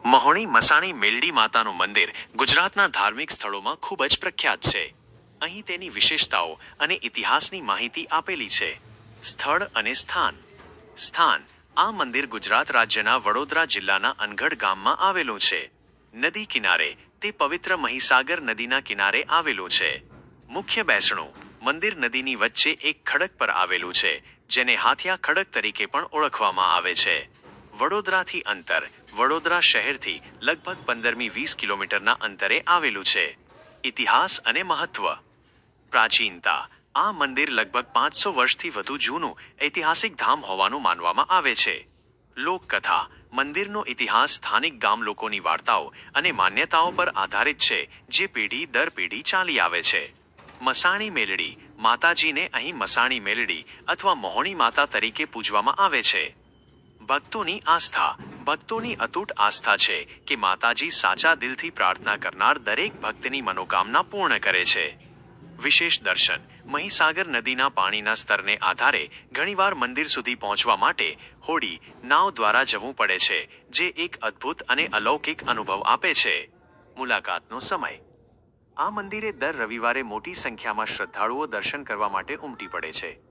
મહોણી મસાણી મેલડી માતાનું મંદિર ગુજરાતના ધાર્મિક સ્થળોમાં ખૂબ જ પ્રખ્યાત છે. અહીં તેની વિશેષતાઓ અને ઇતિહાસની માહિતી આપેલી છે. સ્થળ અને સ્થાન. આ મંદિર ગુજરાત રાજ્યના વડોદરા જિલ્લાના અનગઢ ગામમાં આવેલું છે. નદી કિનારે, તે પવિત્ર મહીસાગર નદીના કિનારે આવેલું છે. મુખ્ય બેસણું. મંદિર નદીની વચ્ચે એક ખડક પર આવેલું છે, જેને હાથિયા ખડક તરીકે પણ ઓળખવામાં આવે છે. વડોદરાથી અંતર. વડોદરા શહેરથી લગભગ 15-20 કિલોમીટરના અંતરે આવેલું છે. ઇતિહાસ અને મહત્વ. પ્રાચીનતા. આ મંદિર લગભગ 500 વર્ષથી વધુ જૂનું ઐતિહાસિક ધામ હોવાનું માનવામાં આવે છે. લોકકથા. મંદિરનો ઇતિહાસ સ્થાનિક ગામ લોકોની વાર્તાઓ અને માન્યતાઓ પર આધારિત છે, જે પેઢી દર પેઢી ચાલી આવે છે. મસાણી મેલડી. માતાજીને અહીં મસાણી મેલડી અથવા મોહણી માતા તરીકે પૂજવામાં આવે છે. ભક્તોની આસ્થા. ભક્તોની અતૂટ આસ્થા છે કે માતાજી સાચા દિલથી પ્રાર્થના કરનાર દરેક ભક્તની મનોકામના પૂર્ણ કરે છે. વિશેષ દર્શન. મહીસાગર નદીના પાણીના સ્તરને આધારે ઘણીવાર મંદિર સુધી પહોંચવા માટે હોડી, નાવ દ્વારા જવું પડે છે, જે એક અદ્ભુત અને અલૌકિક અનુભવ આપે છે. મુલાકાતનો સમય. આ મંદિરે દર રવિવારે મોટી સંખ્યામાં શ્રદ્ધાળુઓ દર્શન કરવા માટે ઉમટી પડે છે.